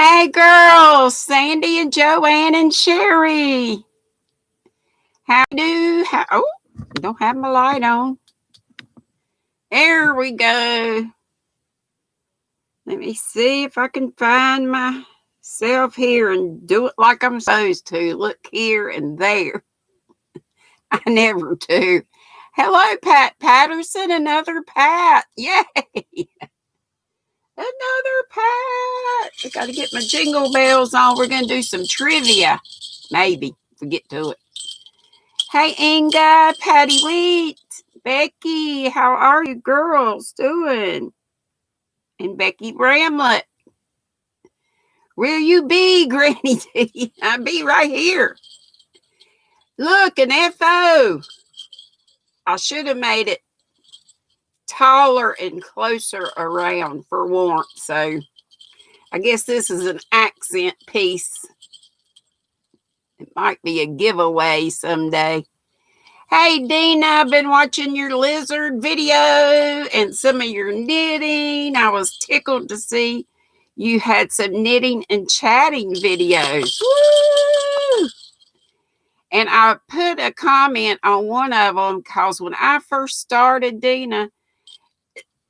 Hey girls, Sandy and Joanne and Sherry. Oh, I don't have my light on. There we go. Let me see if I can find myself here and do it like I'm supposed to. Look here and there. I never do. Hello, Pat Patterson, another Pat. Yay! Another Pat. I got to get my jingle bells on. We're going to do some trivia. Maybe if we get to it. Hey, Inga, Patty Wheat, Becky, how are you girls doing? And Becky Bramlett. Where you be, GrannyDee? I'll be right here. Look, an FO. I should have made it taller and closer around for warmth. So I guess this is an accent piece. It might be a giveaway someday. Hey, Dina, I've been watching your lizard video and some of your knitting. I was tickled to see you had some knitting and chatting videos. Woo! And I put a comment on one of them because when I first started, Dina,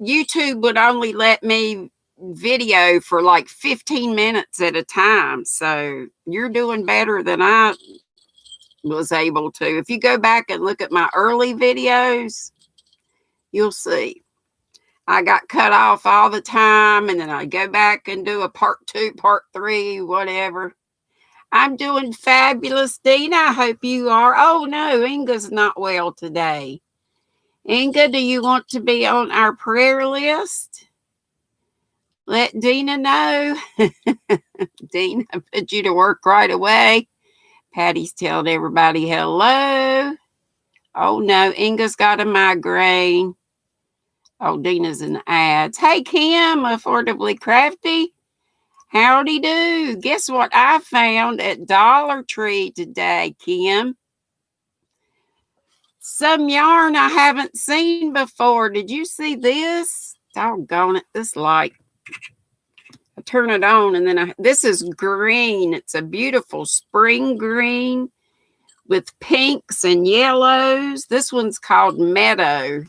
YouTube would only let me video for like 15 minutes at a time. So you're doing better than I was able to. If you go back and look at my early videos, you'll see I got cut off all the time, and then I go back and do a part 2, part 3, whatever. I'm doing fabulous, Dina. I hope you are. Oh no, Inga's not well today. Inga, do you want to be on our prayer list? Let Dina know. Dina, put you to work right away. Patty's telling everybody hello. Oh no, Inga's got a migraine. Oh, Dina's in the ads. Hey, Kim, Affordably Crafty. Howdy do. Guess what I found at Dollar Tree today, Kim? Some yarn I haven't seen before. Did you see this? Doggone it, this light. I turn it on and then this is green. It's a beautiful spring green with pinks and yellows. This one's called Meadow.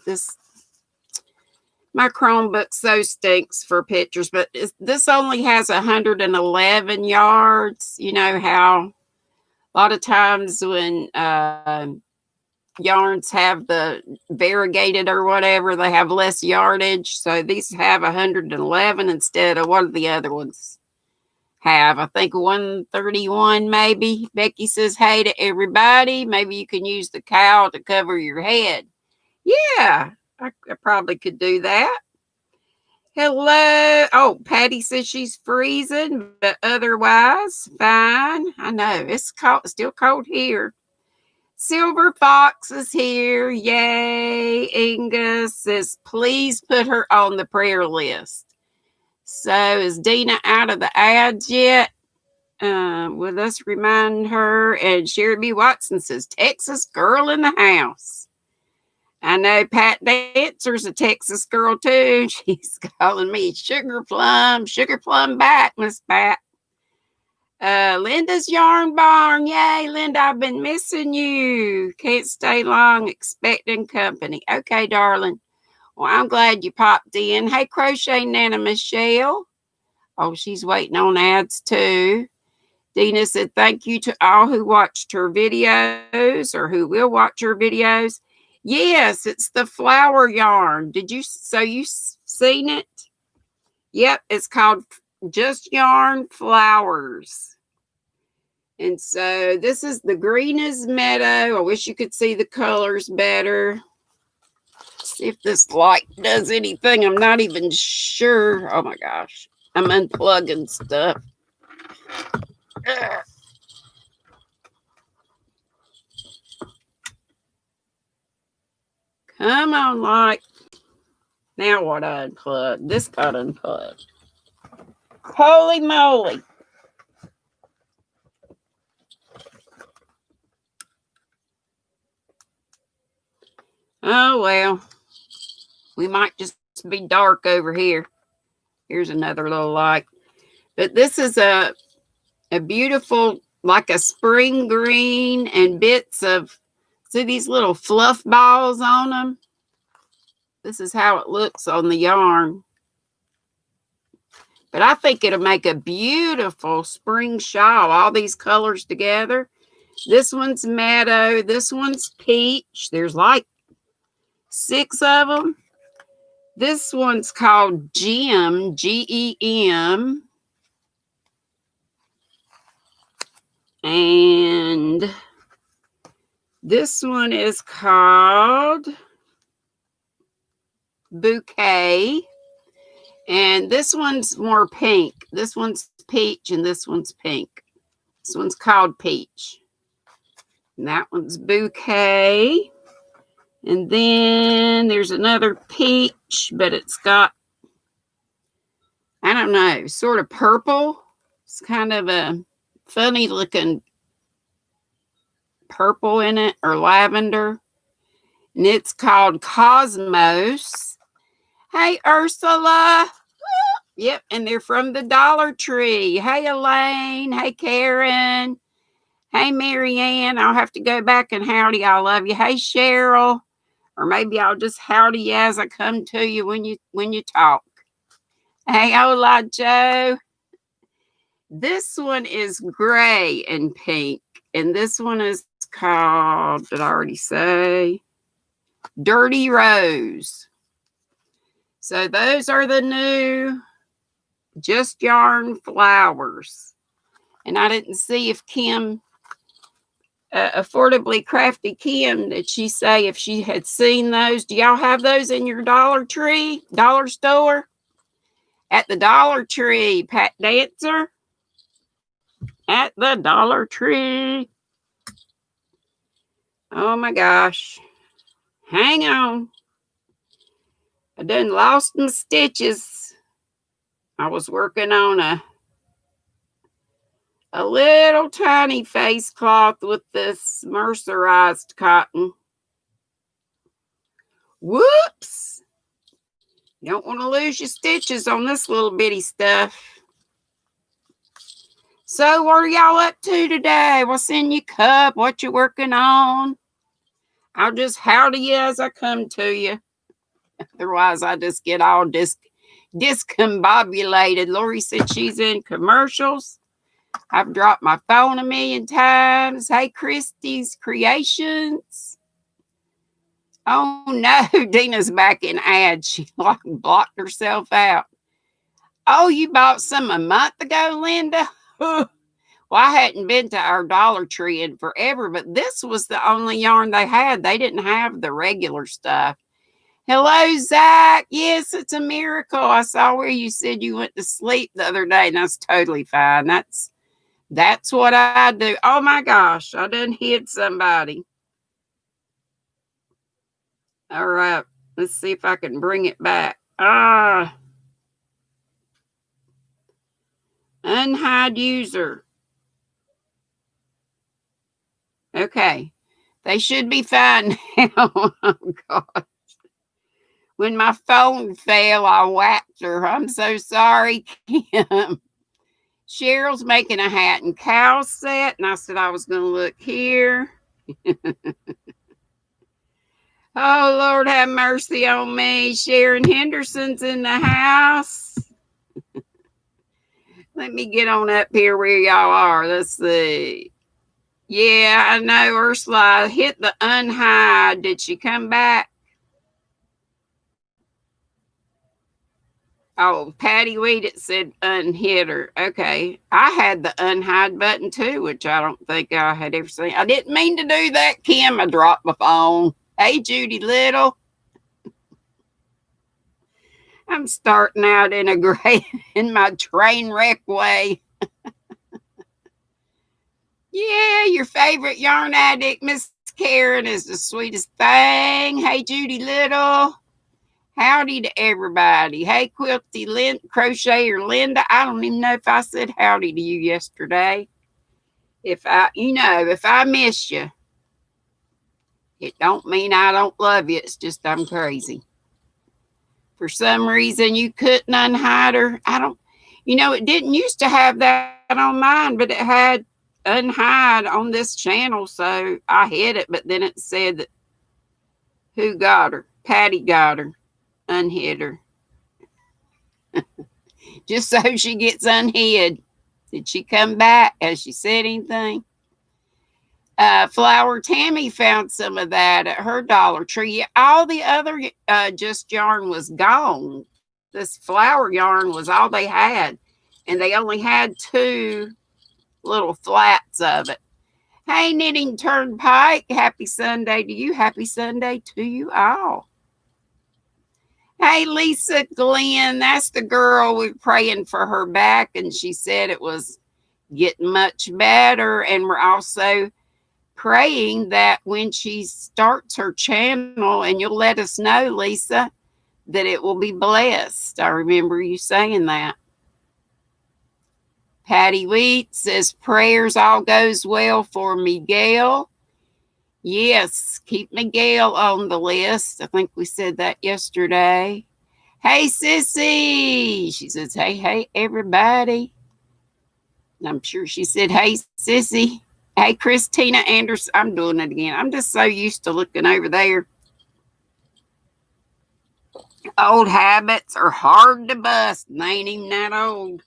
My Chromebook so stinks for pictures, but this only has 111 yards. You know how a lot of times when yarns have the variegated or whatever, they have less yardage. So these have 111 instead of what the other ones have. I think 131 maybe. Becky says, hey to everybody. Maybe you can use the cowl to cover your head. Yeah, I probably could do that. Hello. Oh, Patty says she's freezing, but otherwise fine. I know it's cold, still cold here. Silver Fox is here. Yay. Inga says, please put her on the prayer list. So is Dina out of the ads yet? Will us remind her? And Sherry B. Watson says, Texas girl in the house. I know Pat Dancer's a Texas girl too. She's calling me Sugar Plum back, Miss Pat. Linda's Yarn Barn. Yay, Linda, I've been missing you. Can't stay long expecting company. Okay, darling. Well, I'm glad you popped in. Hey, Crochet Nana Michelle. Oh, she's waiting on ads too. Dina said, thank you to all who watched her videos or who will watch her videos. Yes, it's the flower yarn. You seen it? Yep, it's called Just Yarn Flowers. And so this is the greenest meadow. I wish you could see the colors better. See if this light does anything. I'm not even sure. Oh my gosh. I'm unplugging stuff. Ugh. Come on, light. Now what I unplugged? This got unplugged. Holy moly. Oh, well. We might just be dark over here. Here's another little light. But this is a beautiful, like a spring green and bits of, see these little fluff balls on them? This is how it looks on the yarn. But I think it'll make a beautiful spring shawl, all these colors together. This one's meadow. This one's peach. There's like 6 of them. This one's called Gem, Gem. And this one is called Bouquet. And this one's more pink. This one's peach and this one's pink. This one's called Peach. And that one's Bouquet. And then there's another peach, but it's got, I don't know, sort of purple. It's kind of a funny looking purple in it, or lavender. And it's called Cosmos. Hey, Ursula. Yep, and they're from the Dollar Tree. Hey, Elaine. Hey, Karen. Hey, Marianne. I'll have to go back and howdy. I love you. Hey, Cheryl. Or maybe I'll just howdy you as I come to you when you talk. Hey, hola, Joe. This one is gray and pink. And this one is called, did I already say? Dirty Rose. So those are the new Just Yarn flowers. And I didn't see if Kim, Affordably Crafty Kim, did she say if she had seen those? Do y'all have those in your Dollar Tree, dollar store? At the Dollar Tree, Pat Dancer. At the Dollar Tree. Oh my gosh. Hang on. I done lost my stitches. I was working on a little tiny face cloth with this mercerized cotton. Whoops. You don't want to lose your stitches on this little bitty stuff. So what are y'all up to today? What's in your cup? What you working on? I'll just howdy you as I come to you. Otherwise, I just get all discombobulated. Lori said she's in commercials. I've dropped my phone 1,000,000 times. Hey, Christy's Creations. Oh, no. Dina's back in ads. She blocked herself out. Oh, you bought some a month ago, Linda? Well, I hadn't been to our Dollar Tree in forever, but this was the only yarn they had. They didn't have the regular stuff. Hello, Zach. Yes, it's a miracle. I saw where you said you went to sleep the other day, and that's totally fine. That's what I do. Oh, my gosh. I done hit somebody. All right. Let's see if I can bring it back. Unhide user. Okay. They should be fine now. Oh, God. When my phone fell, I whacked her. I'm so sorry, Kim. Cheryl's making a hat and cow set, and I said I was going to look here. Oh, Lord, have mercy on me. Sharon Henderson's in the house. Let me get on up here where y'all are. Let's see. Yeah, I know, Ursula. Hit the unhide. Did she come back? Oh, Patty Weed, it said unhid her. Okay. I had the unhide button too, which I don't think I had ever seen. I didn't mean to do that, Kim. I dropped my phone. Hey, Judy Little. I'm starting out in my train wreck way. Yeah, your favorite yarn addict, Miss Karen, is the sweetest thing. Hey, Judy Little. Howdy to everybody. Hey, Quilty Crocheter Linda. I don't even know if I said howdy to you yesterday. If I miss you, it don't mean I don't love you. It's just I'm crazy. For some reason, you couldn't unhide her. It didn't used to have that on mine, but it had unhide on this channel, so I hid it, but then it said that who got her? Patty got her. Unhid her. Just so she gets unhid. Did she come back? Has she said anything? Flower Tammy found some of that at her Dollar Tree. All the other just yarn was gone. This flower yarn was all they had, and they only had 2 little flats of it. Hey, Knitting Turnpike, happy Sunday to you. Happy Sunday to you all. Hey, Lisa Glenn, that's the girl we're praying for her back, and she said it was getting much better, and we're also praying that when she starts her channel, and you'll let us know, Lisa, that it will be blessed. I remember you saying that. Patty Wheat says prayers all goes well for Miguel. Yes, keep Miguel on the list. I think we said that yesterday. Hey, Sissy. She says, hey, everybody. And I'm sure she said, hey, Sissy. Hey, Christina Anderson. I'm doing it again. I'm just so used to looking over there. Old habits are hard to bust. They ain't even that old.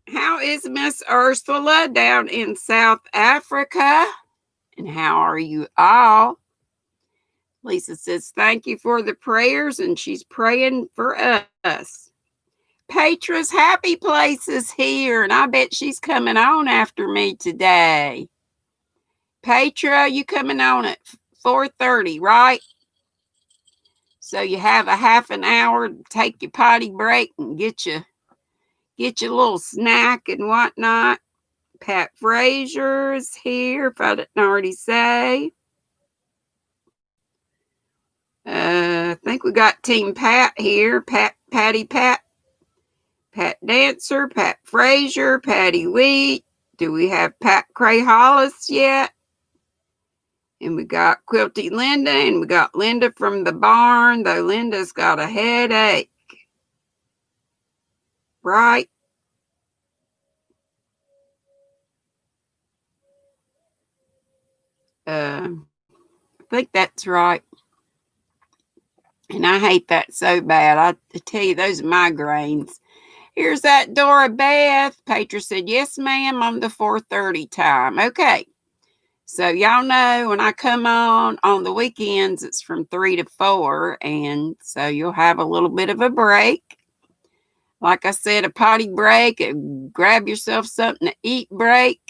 How is Miss Ursula down in South Africa? And how are you all? Lisa says, thank you for the prayers, and she's praying for us. Petra's Happy Place is here, and I bet she's coming on after me today. Petra, you coming on at 4:30, right? So you have a half an hour to take your potty break and get your little snack and whatnot. Pat Frazier is here, if I didn't already say. I think we got Team Pat here. Patty Pat Dancer, Pat Frazier, Patty Wheat. Do we have Pat Cray Hollis yet? And we got Quilty Linda, and we got Linda from the barn, though Linda's got a headache. Right? I think that's right. And I hate that so bad. I tell you, those migraines. Here's that Dora Beth. Petra said, yes, ma'am, on the 4:30 time. Okay. So y'all know when I come on the weekends, it's from 3 to 4. And so you'll have a little bit of a break. Like I said, a potty break, grab yourself something to eat break.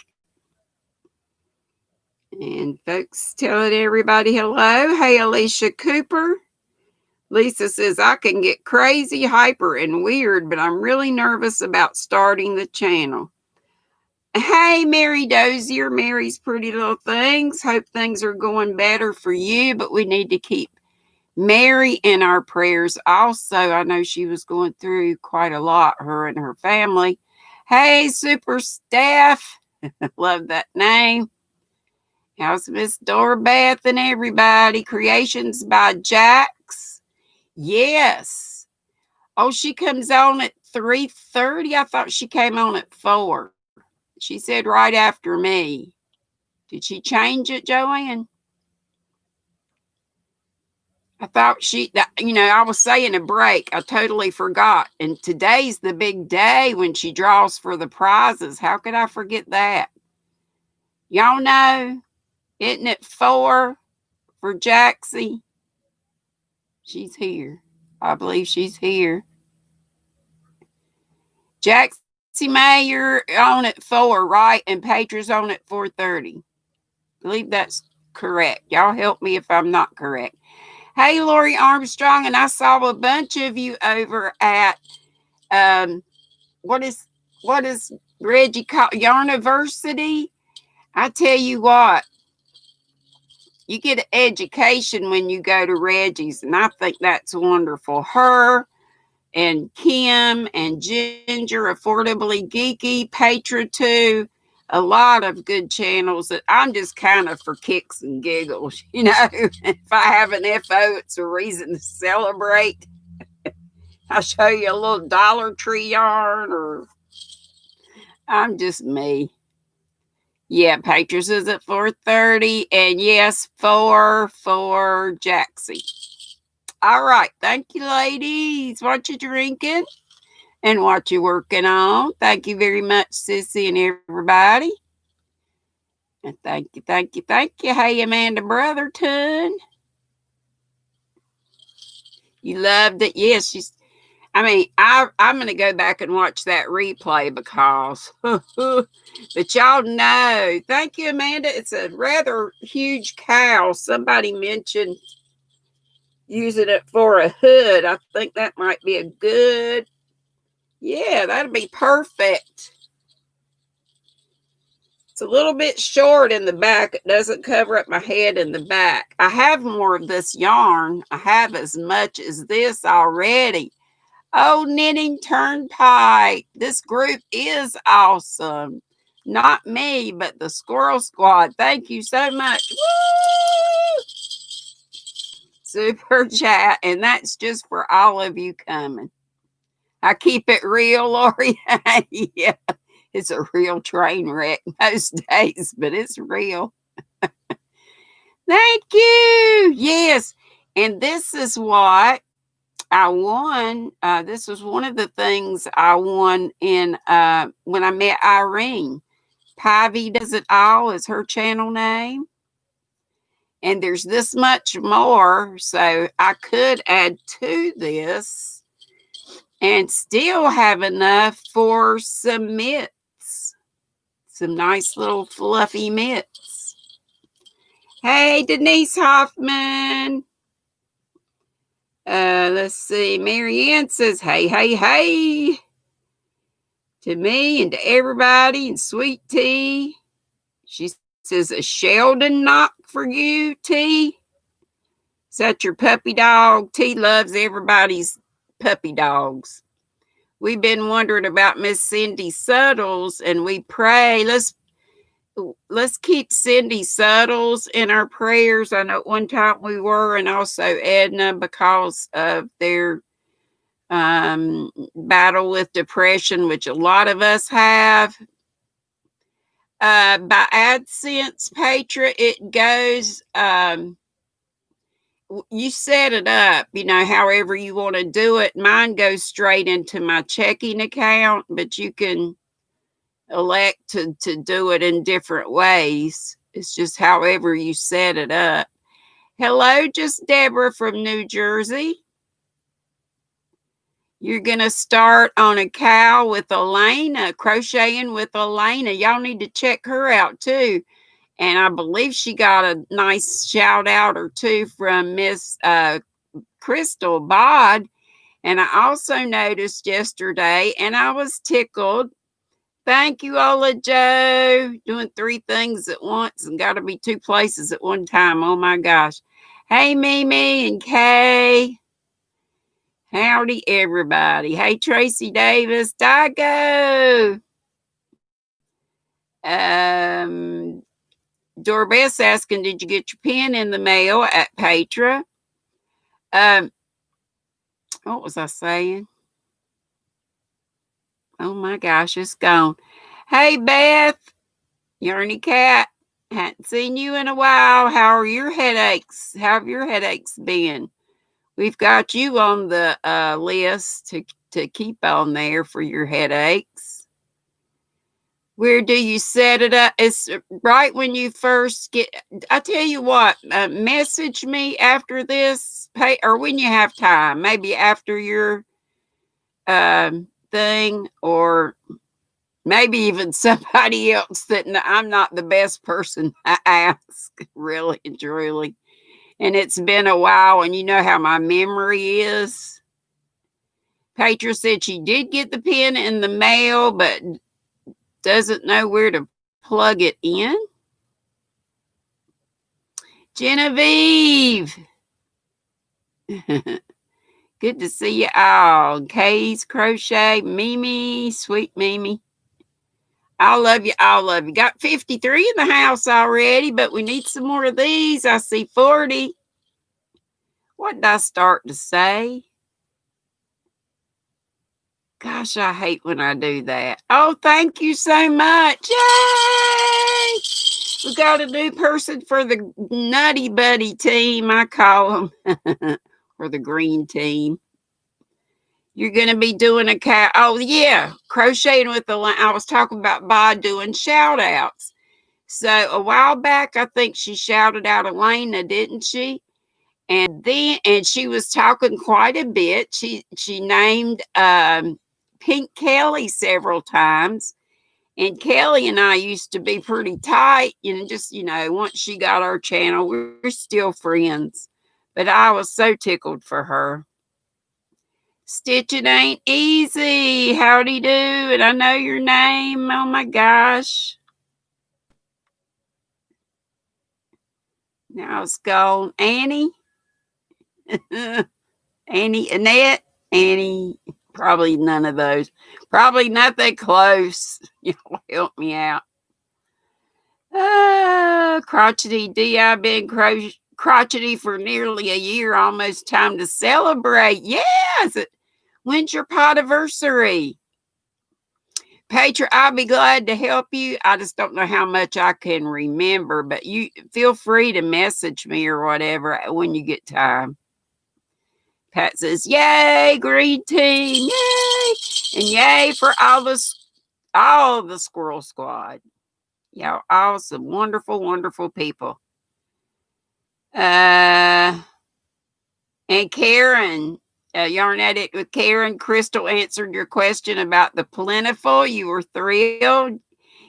And folks telling everybody hello. Hey, Alicia Cooper. Lisa says, I can get crazy, hyper, and weird, but I'm really nervous about starting the channel. Hey, Mary Dozier, Mary's Pretty Little Things. Hope things are going better for you, but we need to keep Mary in our prayers also. I know she was going through quite a lot, her and her family. Hey, Super Staff. Love that name. How's Miss Dora Beth and everybody? Creations by Jax. Yes. Oh, she comes on at 3:30. I thought she came on at 4. She said right after me. Did she change it, Joanne? I thought I was saying a break. I totally forgot. And today's the big day when she draws for the prizes. How could I forget that? Y'all know, isn't it 4 for Jaxie? She's here. I believe she's here. Jaxie May, you're on at 4, right? And Petra's on at 4:30. I believe that's correct. Y'all help me if I'm not correct. Hey, Lori Armstrong, and I saw a bunch of you over at what is Reggie called Yarniversity. I tell you what, you get an education when you go to Reggie's, and I think that's wonderful. Her and Kim and Ginger, Affordably Geeky, Petra too. A lot of good channels that I'm just kind of for kicks and giggles. If I have an FO, it's a reason to celebrate. I'll show you a little Dollar Tree yarn, or I'm just me. Yeah, Patriots is at 4:30, and yes, for Jaxie. All right, thank you, ladies. What you drinking and what you working on? Thank you very much, Sissy and everybody. And thank you, thank you, thank you. Hey, Amanda Brotherton. You loved it. Yes, she's. I mean, I'm going to go back and watch that replay because, but y'all know. Thank you, Amanda. It's a rather huge cow. Somebody mentioned using it for a hood. I think that might be a good. Yeah, that'd be perfect. It's a little bit short in the back. It doesn't cover up my head in the back. I have more of this yarn. I have as much as this already. Oh, Knitting Turnpike. This group is awesome. Not me, but the Squirrel Squad. Thank you so much. Woo! Super chat. And that's just for all of you coming. I keep it real, Lori. Yeah, it's a real train wreck most days, but it's real. Thank you. Yes. And this is what I won. This was one of the things I won in when I met Irene. Pivy Does It All is her channel name. And there's this much more. So I could add to this and still have enough for some mitts. Some nice little fluffy mitts. Hey, Denise Hoffman. Let's see. Marianne says, hey, hey, hey. To me and to everybody, and Sweet Tea. She says, a Sheldon knock for you, T. Is that your puppy dog? T loves everybody's puppy dogs. We've been wondering about Miss Cindy Suttles, and we pray. Let's keep Cindy Suttles in our prayers. I know at one time we were, and also Edna, because of their battle with depression, which a lot of us have. By AdSense, Patra, it goes, you set it up, however you want to do it. Mine goes straight into my checking account, but you can elect to do it in different ways. It's just however you set it up. Hello, just Deborah from New Jersey. You're going to start on a cow with Elena, crocheting with Elena. Y'all need to check her out too. And I believe she got a nice shout out or two from Miss Crystal Bod. And I also noticed yesterday, and I was tickled. Thank you, Ola Joe. Doing 3 things at once and got to be 2 places at one time. Oh my gosh. Hey, Mimi and Kay. Howdy, everybody. Hey, Tracy Davis. Dago. Dorbess asking, did you get your pen in the mail at Patra? What was I saying? Oh my gosh, it's gone. Hey, Beth. Yarny Cat. Hadn't seen you in a while. How are your headaches? How have your headaches been? We've got you on the list to keep on there for your headaches. Where do you set it up? It's right when you first get. I tell you what, message me after this, or when you have time, maybe after your thing, or maybe even somebody else that I'm not the best person to ask, really and truly. And it's been a while, and you know how my memory is. Petra said she did get the pen in the mail, but doesn't know where to plug it in. Genevieve. Good to see you all. Kay's Crochet, Mimi, sweet Mimi. I love you. I love you. Got 53 in the house already, but we need some more of these. I see 40. What did I start to say? Gosh, I hate when I do that. Oh, thank you so much. Yay! We got a new person for the Nutty Buddy team, I call them, or the green team. You're going to be doing a cat. Oh, yeah. Crocheting with the line. I was talking about Bob doing shout outs. So a while back, I think she shouted out Elena, didn't she? And she was talking quite a bit. She named Pink Kelly several times. And Kelly and I used to be pretty tight, just, once she got our channel, we're still friends. But I was so tickled for her. Stitching ain't easy. Howdy do. And I know your name. Oh my gosh. Now it's gone. Annie. Annie, Annette, Annie. Probably none of those. Probably nothing close. You'll help me out. Crotchety Dee, I've been crotchety for nearly a year. Almost time to celebrate. Yes. When's your podiversary? Petra, I'll be glad to help you. I just don't know how much I can remember, but you feel free to message me or whatever when you get time. Pat says, yay, green team, yay. And yay for all the squirrel squad. Y'all all some wonderful, wonderful people. And Karen, Yarn Addict with Karen, Crystal answered your question about the plentiful. You were thrilled.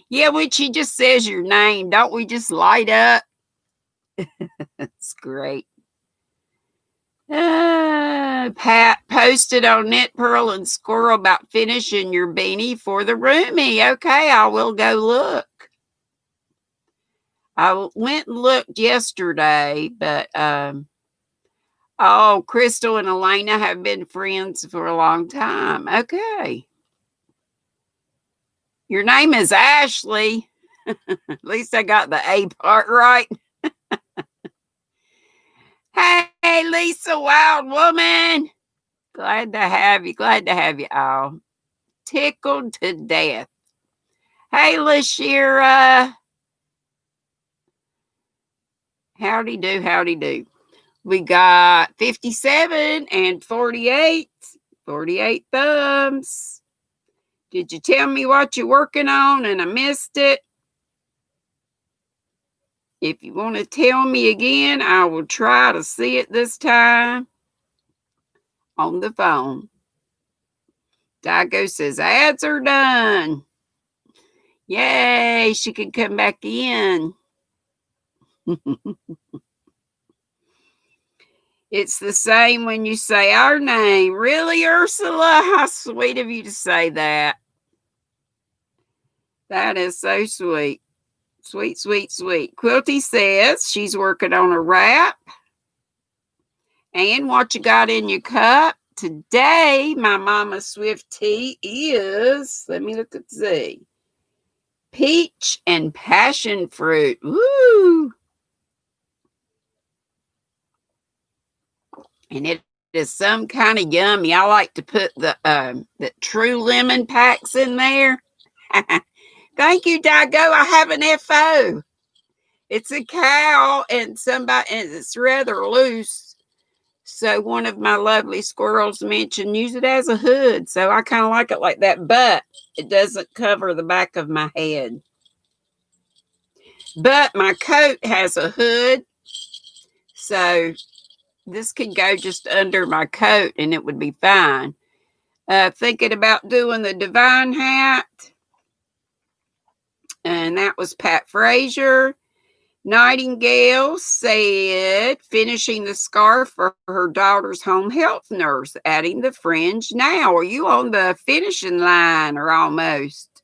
Yeah, when she just says your name, don't we just light up? It's great. Pat posted on Knit Pearl and Squirrel about finishing your beanie for the roomie. Okay, I will go look. I went and looked yesterday, but Crystal and Elena have been friends for a long time. Okay. Your name is Ashley. At least I got the A part right. Hey, Lisa, wild woman. Glad to have you. Glad to have you all. Tickled to death. Hey, Lashira. Howdy do, howdy do. We got 57 and 48. 48 thumbs. Did you tell me what you're working on and I missed it? If you want to tell me again, I will try to see it this time on the phone. Digo says ads are done. Yay, she can come back in. It's the same when you say our name. Really, Ursula? How sweet of you to say that. That is so sweet. Sweet, sweet, sweet. Quilty says she's working on a wrap. And what you got in your cup? Today, my Mama Swift tea is, let me look at see, peach and passion fruit. Woo! And it is some kind of yummy. I like to put the true lemon packs in there. Thank you, Dago. I have an FO. It's a cow and it's rather loose. So one of my lovely squirrels mentioned use it as a hood. So I kind of like it like that, but it doesn't cover the back of my head. But my coat has a hood. So this could go just under my coat and it would be fine. Thinking about doing the divine hat. And that was Pat Frazier. Nightingale said, finishing the scarf for her daughter's home health nurse, adding the fringe now. Are you on the finishing line or almost?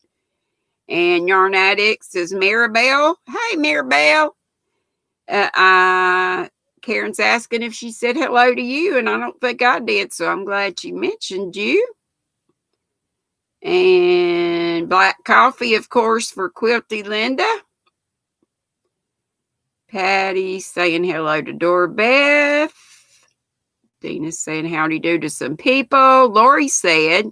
And Yarn Addict says, Maribel. Hey, Maribel. Karen's asking if she said hello to you, and I don't think I did, so I'm glad she mentioned you. And black coffee, of course, for Quilty Linda. Patty saying hello to Doorbeth. Dina's saying howdy do to some people. Lori said,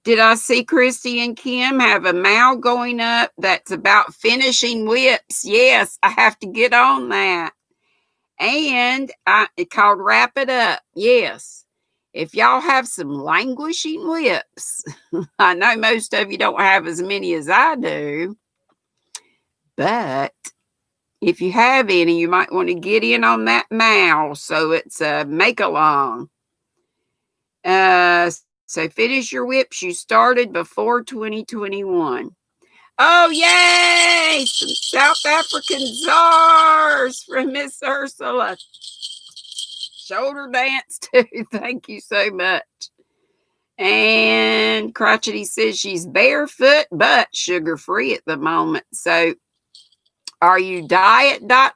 Did I see Christy and Kim have a mail going up that's about finishing whips? Yes, I have to get on that. And it called Wrap It Up. Yes. If y'all have some languishing whips, I know most of you don't have as many as I do, but if you have any, you might want to get in on that mail. So it's a make along. So finish your whips you started before 2021. Oh, yay! Some South African czars from Miss Ursula. Shoulder dance, too. Thank you so much. And Crotchety says she's barefoot, but sugar-free at the moment. So are you diet not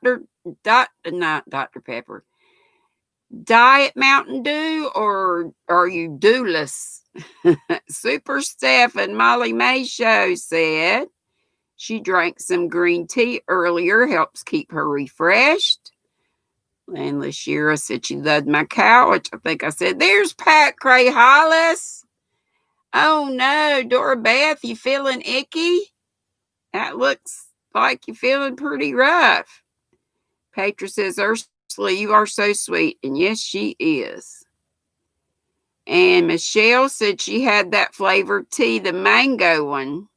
Dr. Pepper? Diet Mountain Dew, or are you dewless? Super Steph and Molly May Show said she drank some green tea earlier, helps keep her refreshed. And Lashira said she loved my cow, which I think I said. There's Pat Cray Hollis. Oh no, Dora Beth, you feeling icky? That looks like you're feeling pretty rough. Petra says, Ursula, you are so sweet. And yes, she is. And Michelle said she had that flavored tea, the mango one,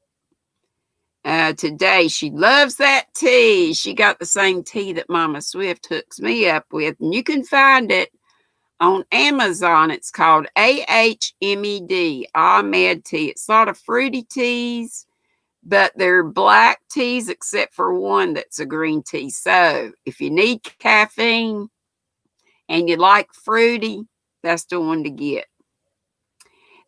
today. She loves that tea. She got the same tea that Mama Swift hooks me up with. And you can find it on Amazon. It's called AHMED, Ahmed Tea. It's a lot of fruity teas, but they're black teas except for one that's a green tea. So if you need caffeine and you like fruity, that's the one to get.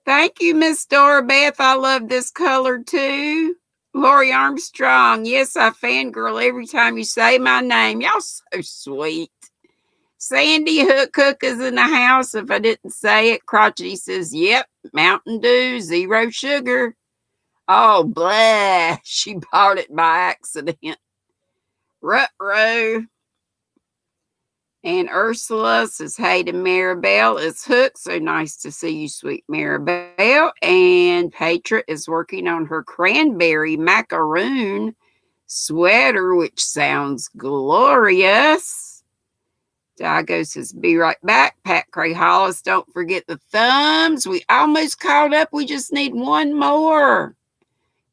Thank you, Miss Dora Beth. I love this color too. Lori Armstrong. Yes, I fangirl every time you say my name. Y'all so sweet. Sandy Cook is in the house. If I didn't say it, Crotchety says, yep, Mountain Dew, 0 sugar. Oh, blah. She bought it by accident. Ruh-roh. And Ursula says, hey to Maribel. It's Hook. So nice to see you, sweet Maribel. And Petra is working on her cranberry macaroon sweater, which sounds glorious. Diago says, be right back. Pat Cray Hollis, don't forget the thumbs. We almost caught up. We just need one more.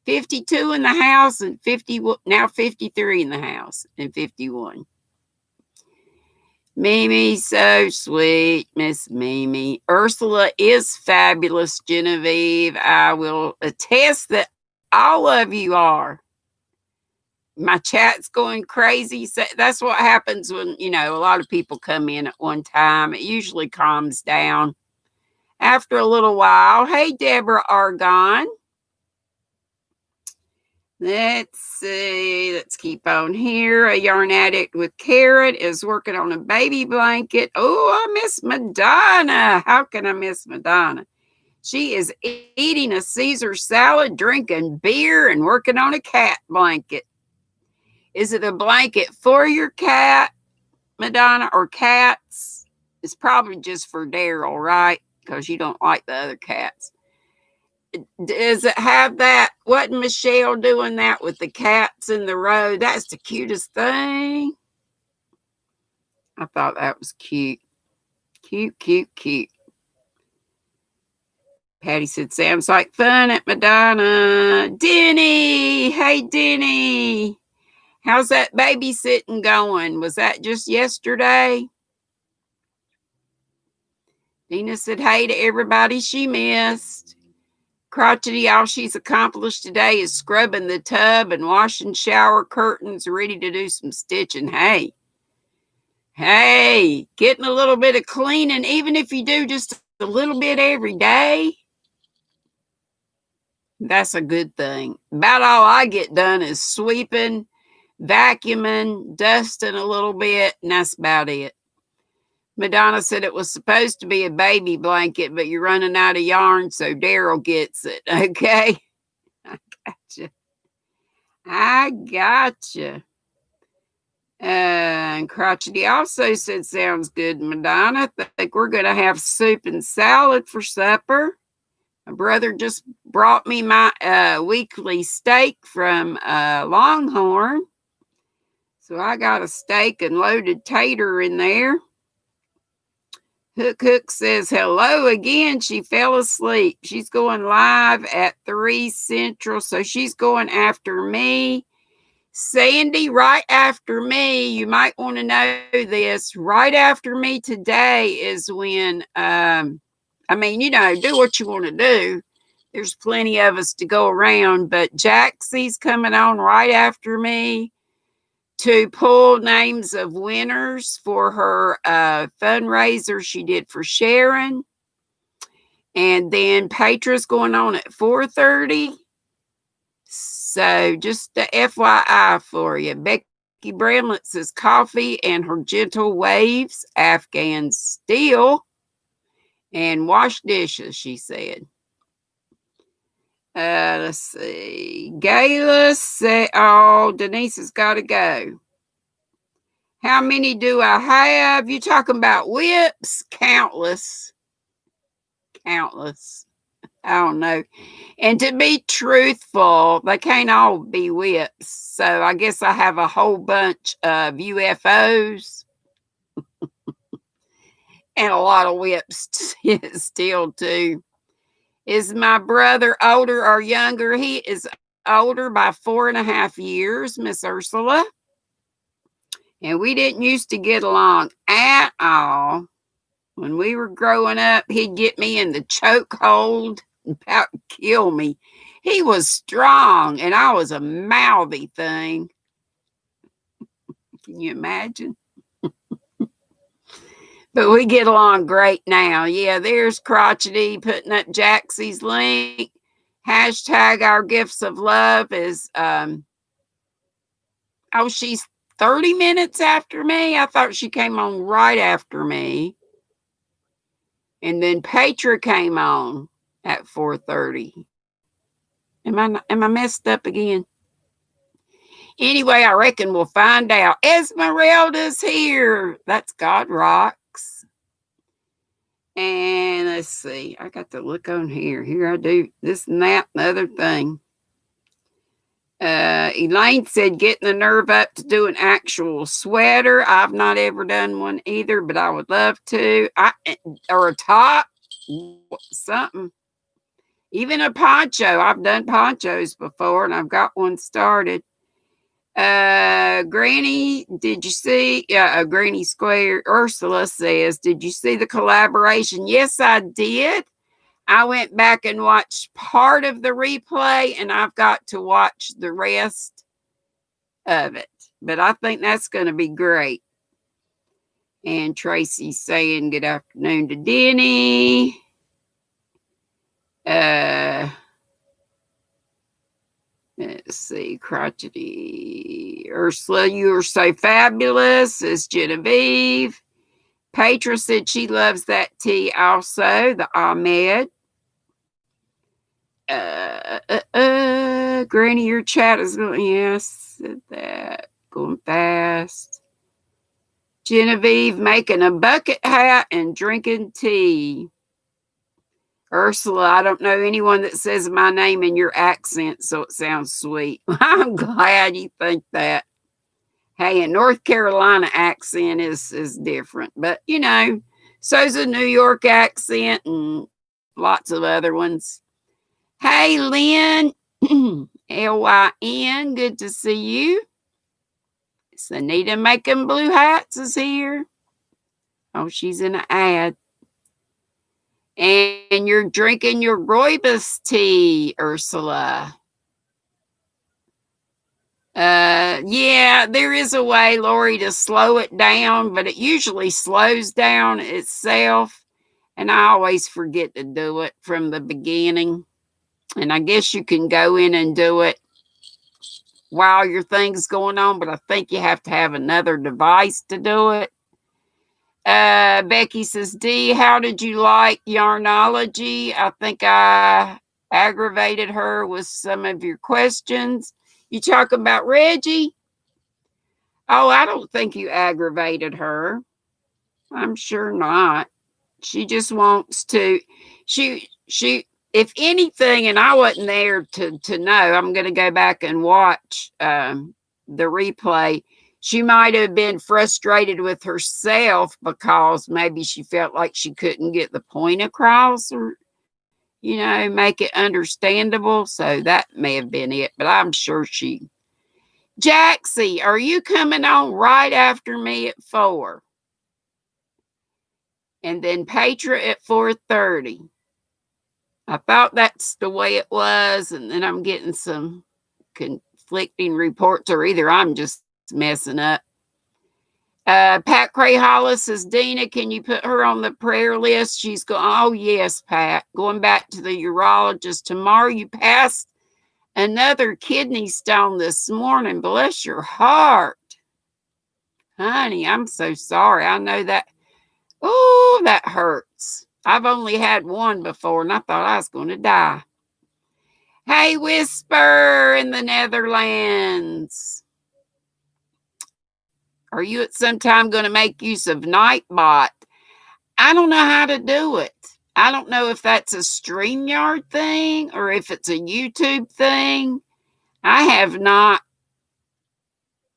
52 in the house and 50, now 53 in the house and 51. Mimi, so sweet, Miss Mimi. Ursula is fabulous, Genevieve. I will attest that all of you are. My chat's going crazy. So that's what happens when, a lot of people come in at one time. It usually calms down after a little while. Hey, Deborah Argon. Let's see. Let's keep on here. A yarn addict with carrot is working on a baby blanket. Oh, I miss Madonna. How can I miss Madonna? She is eating a Caesar salad, drinking beer, and working on a cat blanket. Is it a blanket for your cat, Madonna, or cats? It's probably just for Daryl, right? Because you don't like the other cats. Does it have that? Wasn't Michelle doing that with the cats in the road? That's the cutest thing. I thought that was cute. Cute, cute, cute. Patty said, sounds like fun at Madonna. Denny! Hey, Denny! How's that babysitting going? Was that just yesterday? Dina said, hey to everybody she missed. Crotchety, all she's accomplished today is scrubbing the tub and washing shower curtains, ready to do some stitching. Hey, getting a little bit of cleaning, even if you do just a little bit every day, that's a good thing. About all I get done is sweeping, vacuuming, dusting a little bit, and that's about it. Madonna said it was supposed to be a baby blanket, but you're running out of yarn, so Daryl gets it. Okay? I gotcha. And Crotchety also said, sounds good, Madonna. I think we're going to have soup and salad for supper. My brother just brought me my weekly steak from Longhorn. So I got a steak and loaded tater in there. Hook says hello again. She fell asleep. She's going live at 3 Central, so she's going after me. Sandy, right after me, you might want to know this. Right after me today is when, do what you want to do. There's plenty of us to go around, but Jaxie's coming on right after me to pull names of winners for her fundraiser she did for Sharon. And then Petra's going on at 4:30. So just the FYI for you. Becky Bramlett says coffee and her gentle waves, Afghan steel, and wash dishes, she said. Let's see. Gayla said, oh, Denise has got to go. How many do I have? You talking about whips? Countless. Countless. I don't know. And to be truthful, they can't all be whips. So I guess I have a whole bunch of UFOs and a lot of whips still too. Is my brother older or younger? He is older by 4.5 years, Miss Ursula. And we didn't used to get along at all. When we were growing up, he'd get me in the chokehold, about to kill me. He was strong, and I was a mouthy thing. Can you imagine? But we get along great now. Yeah, there's Crotchety putting up Jaxie's link. Hashtag our gifts of love is, she's 30 minutes after me. I thought she came on right after me. And then Petra came on at 4:30. Am I messed up again? Anyway, I reckon we'll find out. Esmeralda's here. That's God Rocks. And let's see. I got to look on here. Here I do this and that and the other thing. Elaine said getting the nerve up to do an actual sweater. I've not ever done one either, but I would love to. Or a top, something. Even a poncho. I've done ponchos before, and I've got one started. Granny, did you see? Granny Square. Ursula says, did you see the collaboration? Yes, I did. I went back and watched part of the replay, and I've got to watch the rest of it. But I think that's going to be great. And Tracy's saying good afternoon to Denny. Let's see, Crotchety. Ursula, you are so fabulous, says Genevieve. Petra said she loves that tea also, the Ahmed. Granny, your chat is going, yes, said that. Going fast. Genevieve making a bucket hat and drinking tea. Ursula, I don't know anyone that says my name in your accent, so it sounds sweet. I'm glad you think that. Hey, a North Carolina accent is different, but so's a New York accent and lots of other ones. Hey, Lynn, Lyn, good to see you. Anita making blue hats is here. Oh, she's in an ad. And you're drinking your rooibos tea, Ursula. Yeah, there is a way, Lori, to slow it down, but it usually slows down itself. And I always forget to do it from the beginning. And I guess you can go in and do it while your thing's going on, but I think you have to have another device to do it. Becky says, Dee, how did you like Yarnology? I think I aggravated her with some of your questions. You talk about Reggie? Oh, I don't think you aggravated her. I'm sure not. She just wants to, if anything, and I wasn't there to know, I'm going to go back and watch the replay. She might have been frustrated with herself because maybe she felt like she couldn't get the point across, or make it understandable. So that may have been it, but I'm sure Jaxie, are you coming on right after me at 4? And then Petra at 4:30. I thought that's the way it was, and then I'm getting some conflicting reports, or either I'm just messing up. Pat Cray Hollis says, Dina, can you put her on the prayer list? She's going, oh, yes, Pat. Going back to the urologist tomorrow. You passed another kidney stone this morning. Bless your heart. Honey, I'm so sorry. I know that. Oh, that hurts. I've only had one before, and I thought I was going to die. Hey, Whisper in the Netherlands. Are you at some time going to make use of Nightbot? I don't know how to do it. I don't know if that's a StreamYard thing or if it's a YouTube thing. I have not.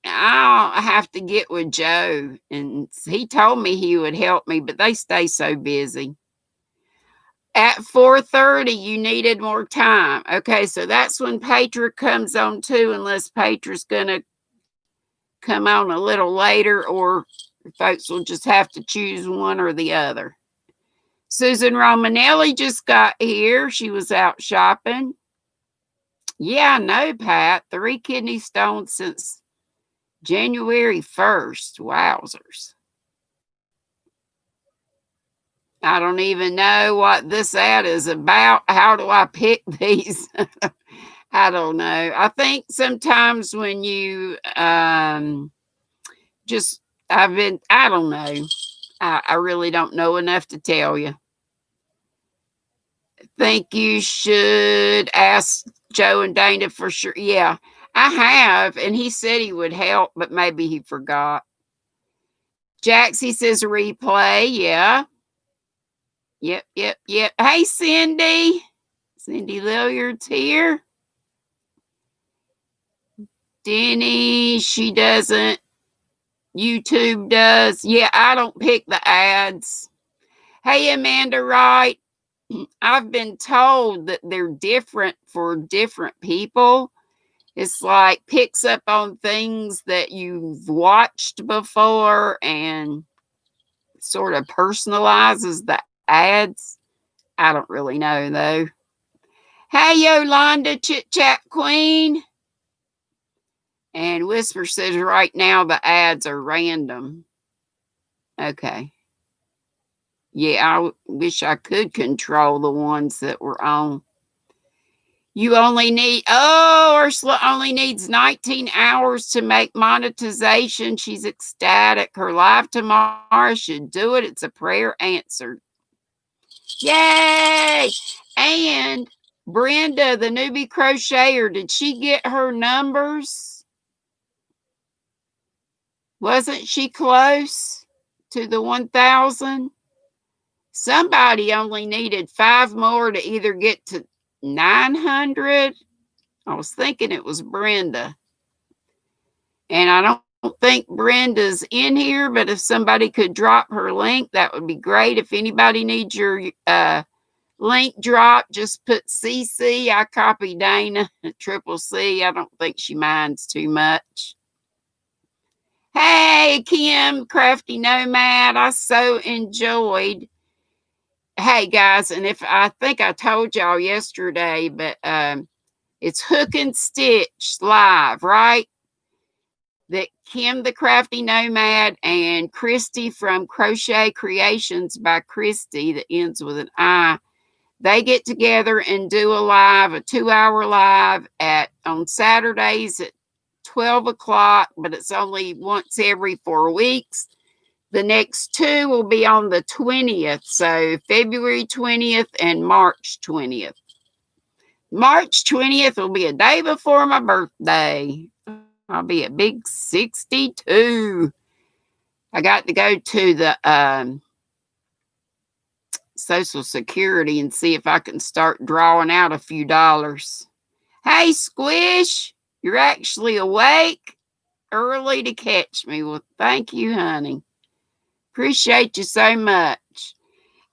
I'll have to get with Joe, and he told me he would help me, but they stay so busy. At 4:30, you needed more time. Okay, so that's when Petra comes on too, unless Petra's going to come on a little later, or folks will just have to choose one or the other. Susan Romanelli just got here. She was out shopping. Yeah, I know, Pat. 3 kidney stones since January 1st. Wowzers. I don't even know what this ad is about. How do I pick these? I don't know. I think sometimes when you I don't know. I really don't know enough to tell you. Think you should ask Joe and Dana for sure. Yeah, I have, and he said he would help, but maybe he forgot. Jaxie says replay. Yeah. Yep. Hey, Cindy. Cindy Lilliard's here. Denny, she doesn't. YouTube does. Yeah, I don't pick the ads. Hey, Amanda Wright. I've been told that they're different for different people. It's like picks up on things that you've watched before and sort of personalizes the ads. I don't really know, though. Hey, Yolanda, Chit Chat Queen. And Whisper says right now the ads are random. Okay. Yeah, I wish I could control the ones that were on. You only need, Ursula only needs 19 hours to make monetization. She's ecstatic. Her live tomorrow should do it. It's a prayer answered. Yay! And Brenda, the newbie crocheter, did she get her numbers? Wasn't she close to the 1,000? Somebody only needed 5 more to either get to 900. I was thinking it was Brenda. And I don't think Brenda's in here, but if somebody could drop her link, that would be great. If anybody needs your link drop, just put CC. I copy Dana, Triple C. I don't think she minds too much. Hey, Kim, Crafty Nomad. I so enjoyed. Hey, guys, and if I think I told y'all yesterday, but it's Hook and Stitch live, right? That Kim the Crafty Nomad and Christy from Crochet Creations by Christy, that ends with an I, they get together and do a 2-hour live on Saturdays at 12 o'clock, but it's only once every 4 weeks. The next 2 will be on the 20th, so February 20th and March 20th. March 20th will be a day before my birthday. I'll be a big 62. I got to go to the Social Security and see if I can start drawing out a few dollars. Hey, Squish, you're actually awake? Early to catch me. Well, thank you, honey. Appreciate you so much.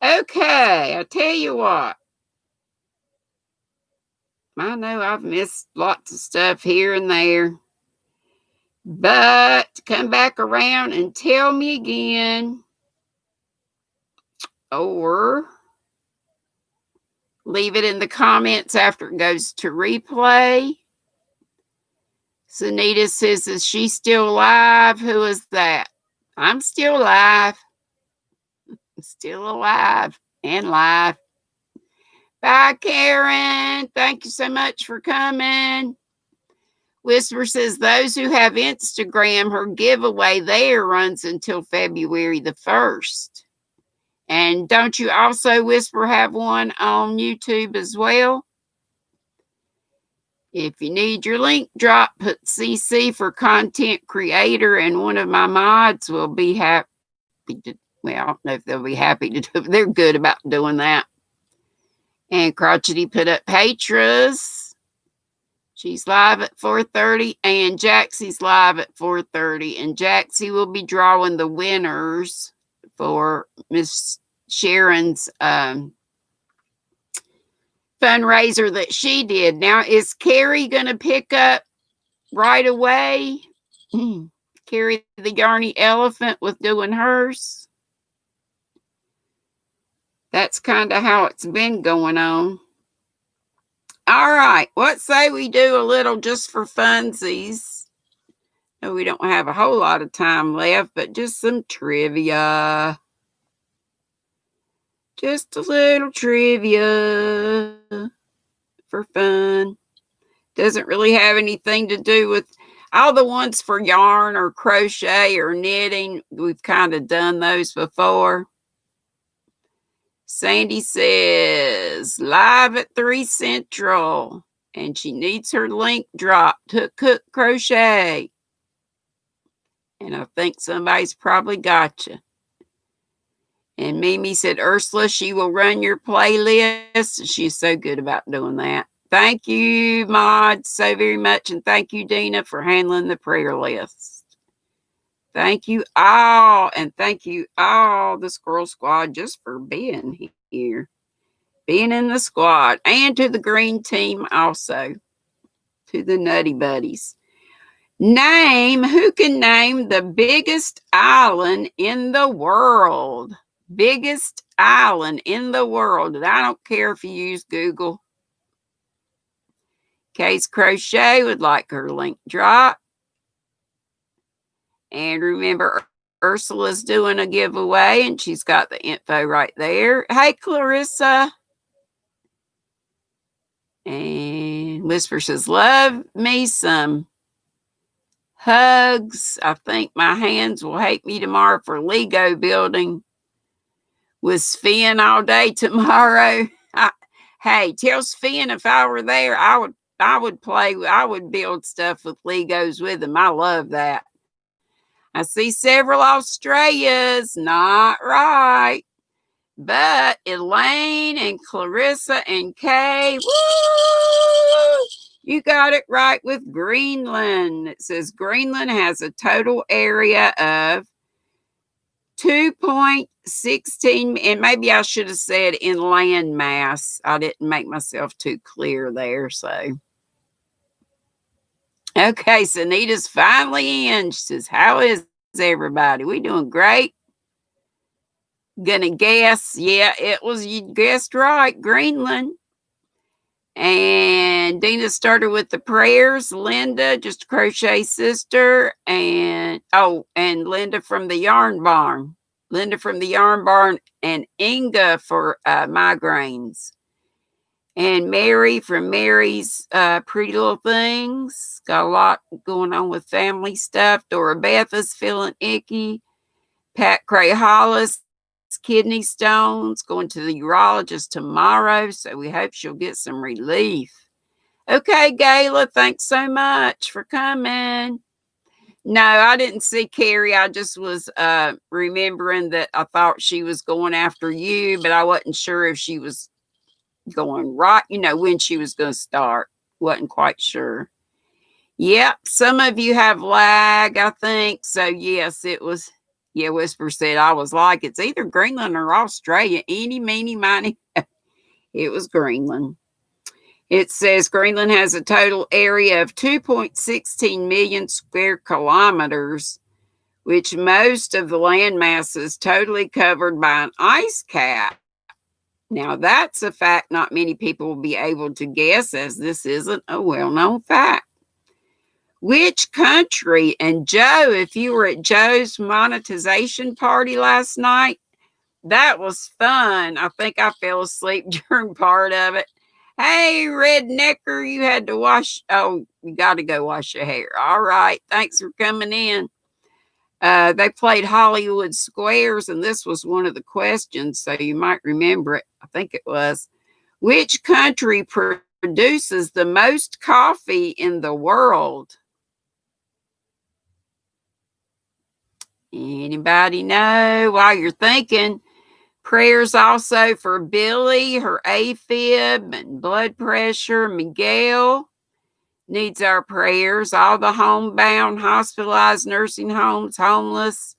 Okay, I tell you what. I know I've missed lots of stuff here and there. But come back around and tell me again. Or leave it in the comments after it goes to replay. Sunita says, is she still alive? Who is that? I'm still alive. Still alive and live. Bye, Karen. Thank you so much for coming. Whisper says, those who have Instagram, her giveaway there runs until February the 1st. And don't you also, Whisper, have one on YouTube as well? If you need your link drop, put CC for content creator, and one of my mods will be happy to, well, I don't know if they'll be happy to do it, but they're good about doing that. And Crotchety put up Patras. She's live at 4:30, and Jaxie's live at 4:30. And Jaxie will be drawing the winners for Miss Sharon's fundraiser that she did. Now, is Carrie going to pick up right away? Carrie the Yarny Elephant with doing hers? That's kind of how it's been going on. All right, what say we do a little just for funsies? No, we don't have a whole lot of time left, but just some trivia. Just a little trivia for fun. Doesn't really have anything to do with all the ones for yarn or crochet or knitting. We've kind of done those before. Sandy says, live at 3 Central, and she needs her link dropped to Cook Crochet. And I think somebody's probably got you. And Mimi said, Ursula, she will run your playlist. She's so good about doing that. Thank you, Maud, so very much. And thank you, Dina, for handling the prayer list. Thank you all. And thank you all, the Squirrel Squad, just for being here. Being in the squad. And to the green team also. To the Nutty Buddies. Who can name the biggest island in the world? Biggest island in the world. And I don't care if you use Google. Case Crochet would like her link drop. And remember, Ursula's doing a giveaway, and she's got the info right there. Hey, Clarissa. And Whisper says, love me some hugs. I think my hands will hate me tomorrow for Lego building with Sven all day tomorrow. Hey, tell Sven if I were there, I would build stuff with Legos with him. I love that. I see several Australias, not right. But Elaine and Clarissa and Kay, woo! You got it right with Greenland. It says Greenland has a total area of 2.16, and maybe I should have said in land mass. I didn't make myself too clear there, so. Okay, so Anita's finally in. She says, how is everybody? We doing great? Gonna guess. Yeah, you guessed right. Greenland. And Dina started with the prayers. Linda, just a crochet sister. And Linda from the Yarn Barn. And Inga for migraines. And Mary from Mary's Pretty Little Things. Got a lot going on with family stuff. Dora Beth is feeling icky. Pat Cray Hollis, kidney stones, going to the urologist tomorrow. So we hope she'll get some relief. Okay, Gayla, thanks so much for coming. No, I didn't see Carrie. I just was remembering that I thought she was going after you, but I wasn't sure if she was going right, when she was going to start. Wasn't quite sure. Yep, some of you have lag, I think. So, yes, it was. Yeah, Whisper said, I was like, it's either Greenland or Australia. Eeny, meeny, miny. It was Greenland. It says Greenland has a total area of 2.16 million square kilometers, which most of the landmass is totally covered by an ice cap. Now, that's a fact not many people will be able to guess, as this isn't a well-known fact. Which country? And Joe, if you were at Joe's monetization party last night, that was fun. I think I fell asleep during part of it. Hey, rednecker, you had to wash. Oh, you got to go wash your hair. All right. Thanks for coming in. They played Hollywood Squares, and this was one of the questions, so you might remember it. I think it was. Which country produces the most coffee in the world? Anybody know? While you're thinking, prayers also for Billy, her AFib and blood pressure. Miguel needs our prayers. All the homebound, hospitalized, nursing homes, homeless,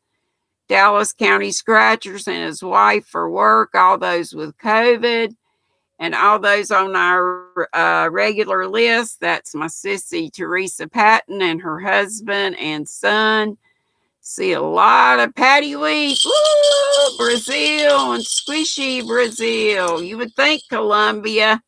Dallas County Scratchers and his wife for work, all those with COVID, and all those on our regular list. That's my sissy, Teresa Patton, and her husband and son. See a lot of patty wheat. Woo! Brazil and squishy Brazil. You would think Colombia,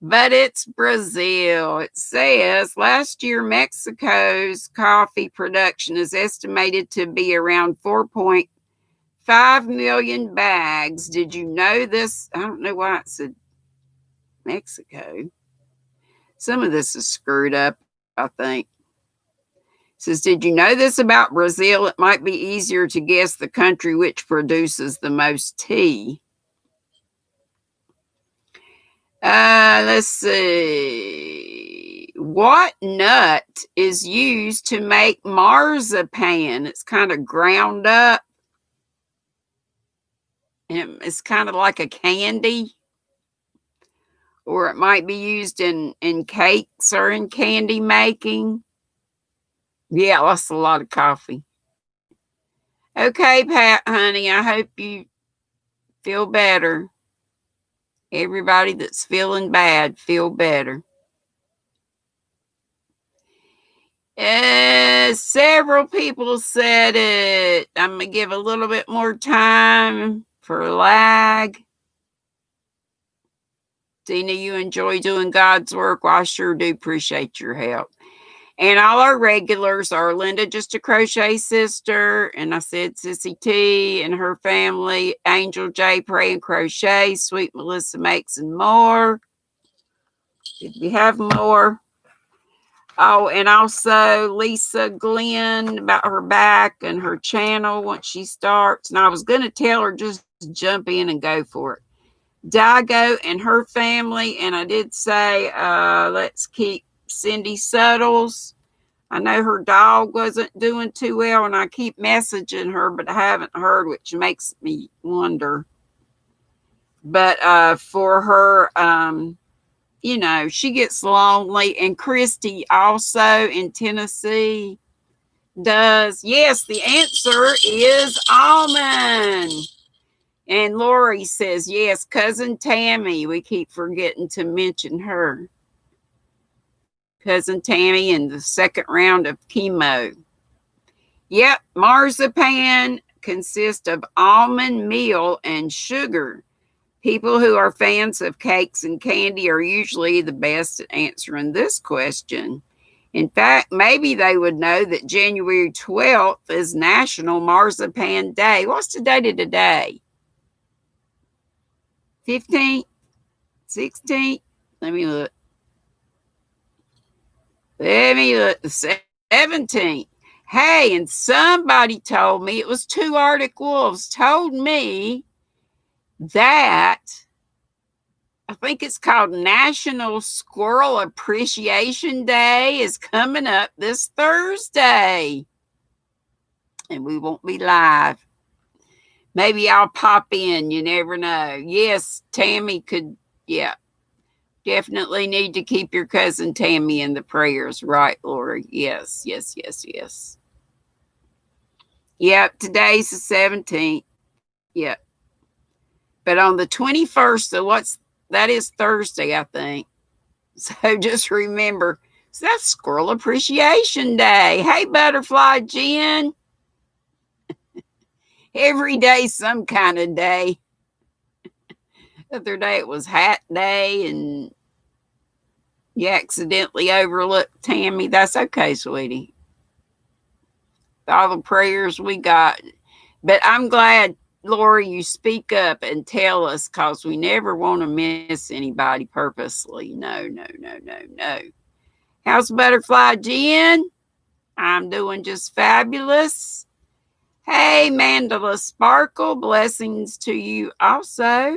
but it's Brazil. It says last year Mexico's coffee production is estimated to be around 4.5 million bags. Did you know this? I don't know why it said Mexico. Some of this is screwed up, I think. Says, did you know this about Brazil? It might be easier to guess the country which produces the most tea. Let's see. What nut is used to make marzipan? It's kind of ground up. And it's kind of like a candy. Or it might be used in cakes or in candy making. Yeah, that's a lot of coffee. Okay, Pat, honey, I hope you feel better. Everybody that's feeling bad, feel better. Several people said it. I'm going to give a little bit more time for lag. Tina, you enjoy doing God's work? Well, I sure do appreciate your help. And all our regulars are Linda, just a crochet sister. And I said Sissy T and her family, Angel J, Pray and Crochet, Sweet Melissa Makes and more. Did we have more? Oh, and also Lisa Glenn about her back and her channel once she starts. And I was going to tell her just jump in and go for it. Dago and her family. And I did say, let's keep Cindy Suttles. I know her dog wasn't doing too well, and I keep messaging her, but I haven't heard, which makes me wonder. But for her, she gets lonely. And Christy also in Tennessee does. Yes, the answer is almond. And Lori says, yes, Cousin Tammy. We keep forgetting to mention her. Cousin Tammy in the second round of chemo. Yep, marzipan consists of almond meal and sugar. People who are fans of cakes and candy are usually the best at answering this question. In fact, maybe they would know that January 12th is National Marzipan Day. What's the date of today? 15th? 16th? Let me look. The 17th. Hey, and somebody told me, it was two Arctic Wolves, told me that I think it's called National Squirrel Appreciation Day, is coming up this Thursday. And we won't be live. Maybe I'll pop in. You never know. Yes, Tammy could. Yeah, definitely need to keep your cousin Tammy in the prayers. Right, Lori? Yes, yes, yes, yes. Yep, today's the 17th. Yep. But on the 21st, so that is Thursday, I think. So just remember, so that's Squirrel Appreciation Day. Hey, Butterfly Jen. Every day, some kind of day. The other day it was Hat Day, and you accidentally overlooked Tammy. That's okay, sweetie. All the prayers we got. But I'm glad, Lori, you speak up and tell us, because we never want to miss anybody purposely. No, no, no, no, no. How's Butterfly Jen? I'm doing just fabulous. Hey, Mandala Sparkle, blessings to you also.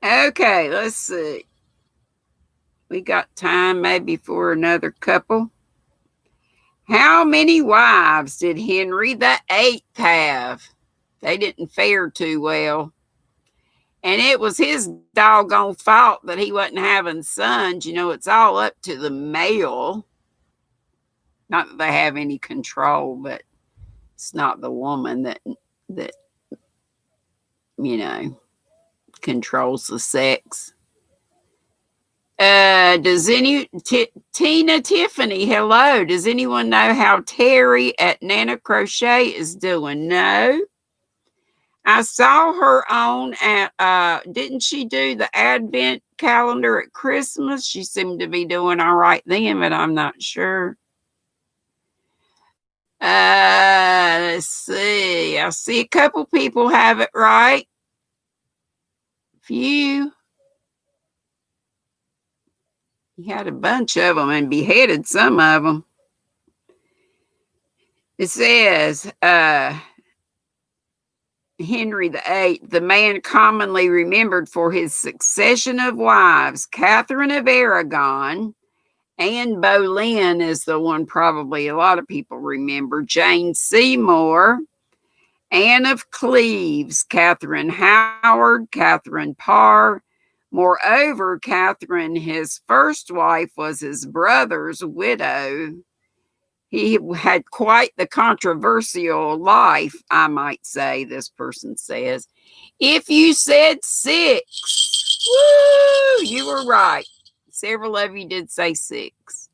Okay, let's see. We got time maybe for another couple. How many wives did Henry VIII have? They didn't fare too well. And it was his doggone fault that he wasn't having sons. You know, it's all up to the male. Not that they have any control, but it's not the woman that you know, controls the sex. Does Tina Tiffany, hello. Does anyone know how Terry at Nana Crochet is doing? No. I saw her on at didn't she do the advent calendar at Christmas? She seemed to be doing all right then, but I'm not sure. Let's see. I see a couple people have it right. Few. He had a bunch of them and beheaded some of them. It says, Henry VIII, the man commonly remembered for his succession of wives, Catherine of Aragon, Anne Boleyn is the one probably a lot of people remember, Jane Seymour, Anne of Cleves, Catherine Howard, Catherine Parr. Moreover, Catherine, his first wife, was his brother's widow. He had quite the controversial life, I might say, this person says. If you said 6, woo, you were right. Several of you did say 6.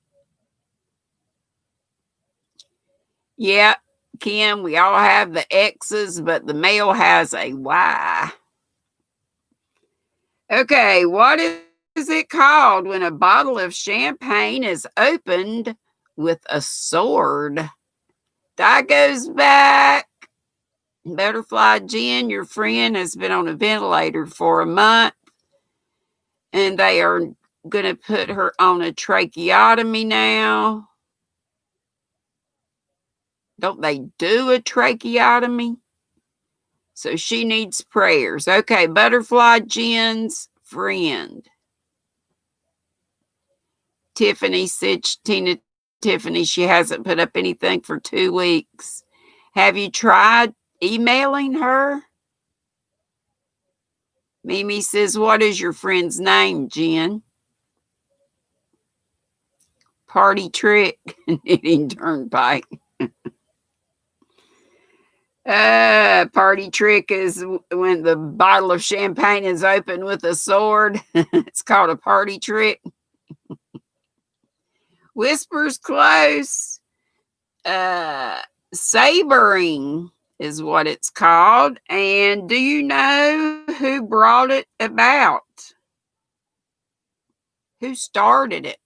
Yeah, Kim, we all have the X's, but the male has a Y. Okay, what is it called when a bottle of champagne is opened with a sword? That goes back. Butterfly Jen, your friend, has been on a ventilator for a month, and they are going to put her on a tracheotomy now. Don't they do a tracheotomy? So she needs prayers. Okay, Butterfly Jen's friend. Tiffany said, Tina Tiffany, she hasn't put up anything for 2 weeks. Have you tried emailing her? Mimi says, what is your friend's name, Jen? Party Trick, Knitting Turnpike. Party Trick is when the bottle of champagne is open with a sword. It's called a party trick. Whispers close. Sabering is what it's called. And do you know who brought it about? Who started it?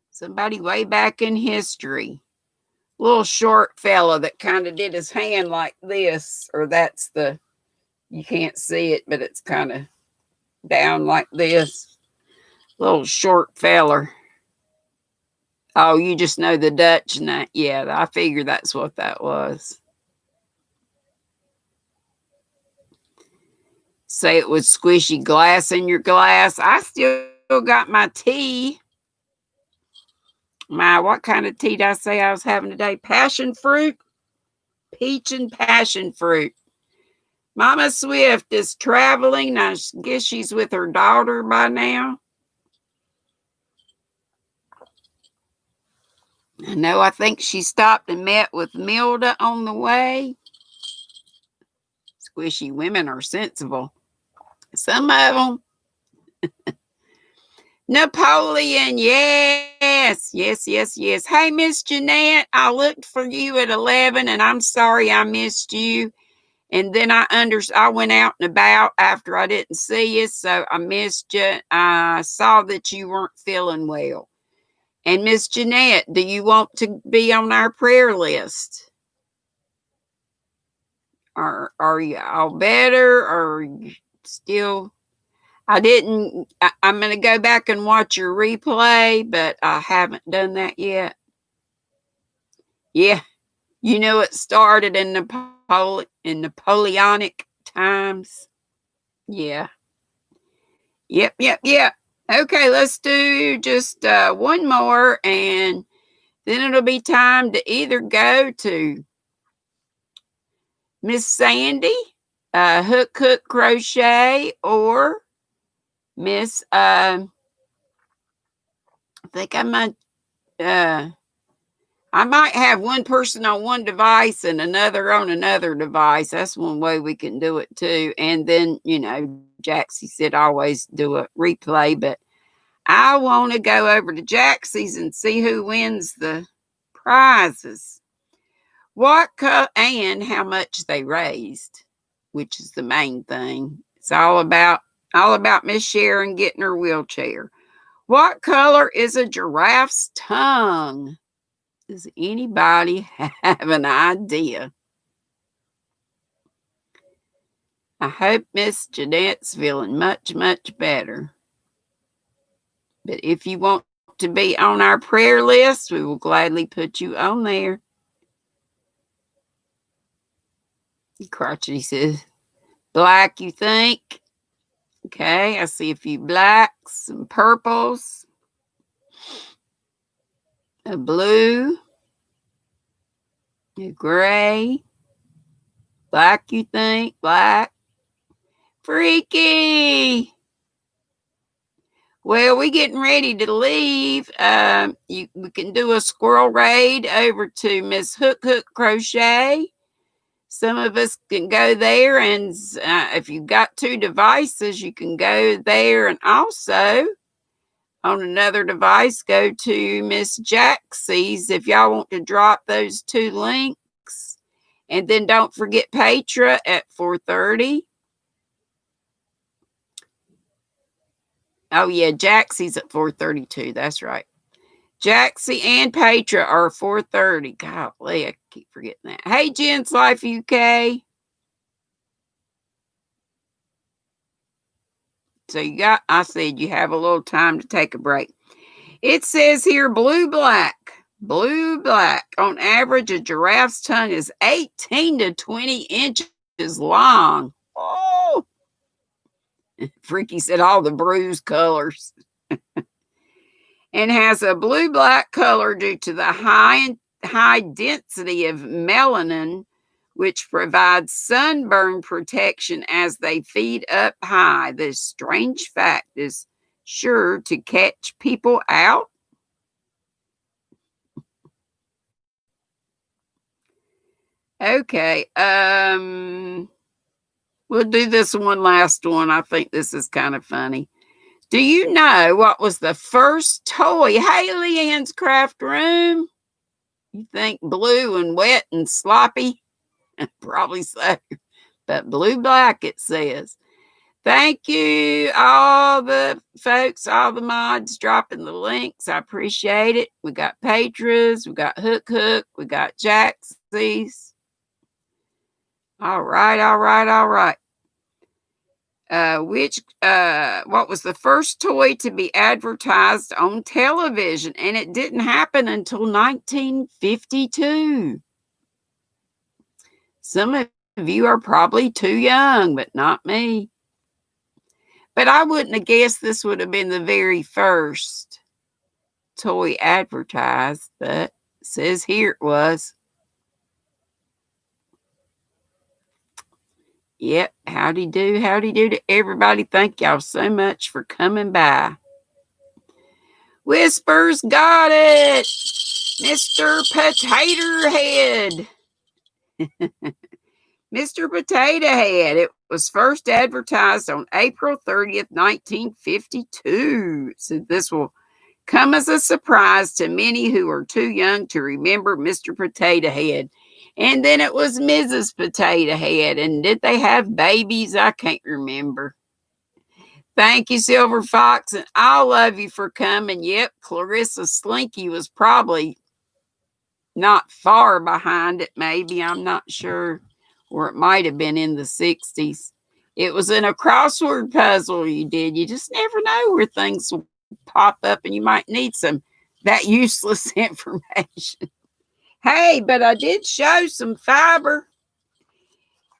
Somebody way back in history. Little short fella that kind of did his hand like this, or that's the, you can't see it, but it's kind of down like this. Little short feller. Oh, you just know the Dutch name. Yeah, I figured that's what that was. say it was squishy glass in your glass. I still got my tea. What kind of tea did I say I was having today? Passion fruit, peach and passion fruit. Mama Swift is traveling. I guess she's with her daughter by now. I think she stopped and met with Milda on the way. Squishy women are sensible. Some of them. Napoleon, yes. Hey, Miss Jeanette, I looked for you at 11, and I'm sorry I missed you. And then I went out and about after I didn't see you, so I missed you. I saw that you weren't feeling well. And Miss Jeanette, do you want to be on our prayer list? Are you all better, or are you still? I'm going to go back and watch your replay, but I haven't done that yet. Yeah, it started in Napoleonic times. Yeah. Yep. Okay, let's do just one more, and then it'll be time to either go to Miss Sandy, Hook Crochet, or Miss, I think I might have one person on one device and another on another device. That's one way we can do it too. And then, Jaxie said always do a replay, but I want to go over to Jaxie's and see who wins the prizes. And how much they raised, which is the main thing. It's all about Miss Sharon getting her wheelchair. What color is a giraffe's tongue? Does anybody have an idea? I hope Miss Jeanette's feeling much, much better. But if you want to be on our prayer list, we will gladly put you on there. Crotchety says, black, you think? Okay, I see a few blacks, some purples, a blue, a gray. Black, you think? Black. Freaky. Well, we're getting ready to leave. We can do a squirrel raid over to Miss Hook Crochet. Some of us can go there, and if you've got two devices, you can go there, and also on another device, go to Miss Jaxie's if y'all want to drop those two links. And then don't forget Petra at 4:30. Oh, yeah, Jaxie's at 4:32. That's right. Jaxie and Petra are 4:30. Golly, I keep forgetting that. Hey, Jen's Life UK. So I said you have a little time to take a break. It says here blue black. On average, a giraffe's tongue is 18 to 20 inches long. Oh, Freaky said all the bruise colors. And has a blue-black color due to the high density of melanin, which provides sunburn protection as they feed up high. This strange fact is sure to catch people out. Okay, we'll do this one last one. I think this is kind of funny. Do you know what was the first toy? Hey, Leanne's Craft Room. You think blue and wet and sloppy? Probably so. But blue-black, it says. Thank you, all the folks, all the mods dropping the links. I appreciate it. We got Petra's, we got Hook, we got Jaxie's. All right. What was the first toy to be advertised on television? And it didn't happen until 1952. Some of you are probably too young, but not me. But I wouldn't have guessed this would have been the very first toy advertised, but it says here it was. Yep, howdy do to everybody. Thank y'all so much for coming by. Whispers got it, Mr. Potato Head. Mr. Potato Head. It was first advertised on April 30th, 1952. So this will come as a surprise to many who are too young to remember Mr. Potato Head. And then it was Mrs. Potato Head. And did they have babies? I can't remember. Thank you, Silver Fox, and I love you for coming. Yep, Clarissa Slinky was probably not far behind it, maybe. I'm not sure. Or it might have been in the 60s. It was in a crossword puzzle you did. You just never know where things will pop up and you might need some that useless information. Hey, but I did show some fiber.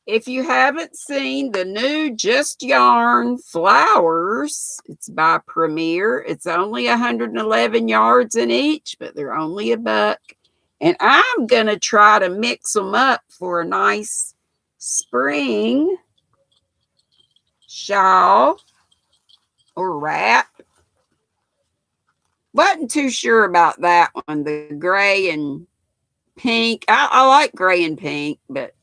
If you haven't seen the new Just Yarn Flowers, it's by Premier. It's only 111 yards in each, but they're only $1. And I'm going to try to mix them up for a nice spring shawl or wrap. Wasn't too sure about that one, the gray and pink. I like gray and pink, but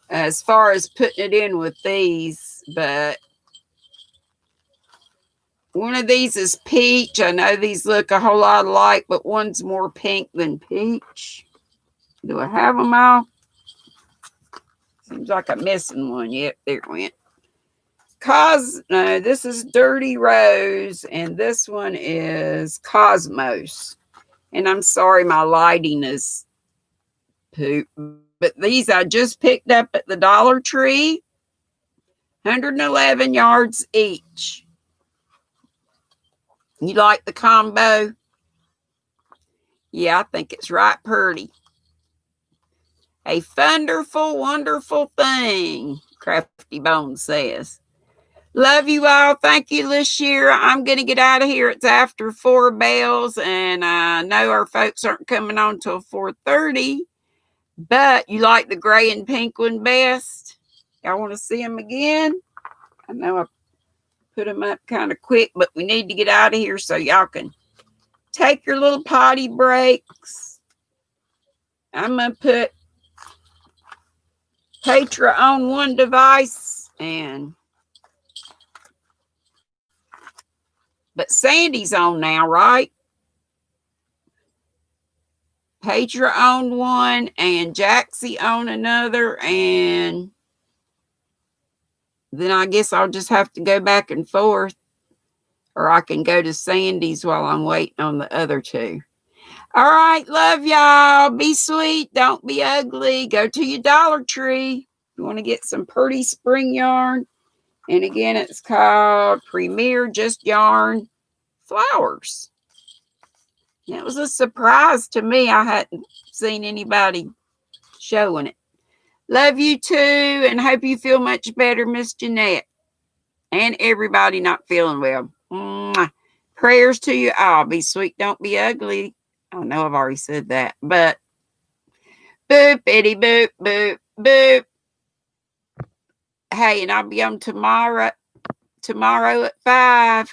as far as putting it in with these, but one of these is peach. I know these look a whole lot alike, but one's more pink than peach. Do I have them all? Seems like I'm missing one. Yep, there it went. No, this is Dirty Rose, and this one is Cosmos. And I'm sorry, my lighting is poop. But these I just picked up at the Dollar Tree. 111 yards each. You like the combo? Yeah, I think it's right pretty. A thunderful, wonderful thing, Crafty Bones says. Love you all. Thank you, Lashira. I'm going to get out of here. It's after 4 bells, and I know our folks aren't coming on till 4:30. But you like the gray and pink one best? Y'all want to see them again? I know I put them up kind of quick, but we need to get out of here so y'all can take your little potty breaks. I'm going to put Petra on one device but Sandy's on now, right? Petra on one and Jaxie on another, and then I guess I'll just have to go back and forth, or I can go to Sandy's while I'm waiting on the other two. All right, love y'all. Be sweet. Don't be ugly. Go to your Dollar Tree. You want to get some pretty spring yarn. And again, it's called Premier Just Yarn Flowers. It was a surprise to me. I hadn't seen anybody showing it. Love you too, and hope you feel much better, Miss Jeanette. And everybody not feeling well. Mwah. Prayers to you all. Be sweet, don't be ugly. I know I've already said that, but boop, itty, boop, boop, boop. Hey, and I'll be on tomorrow at 5.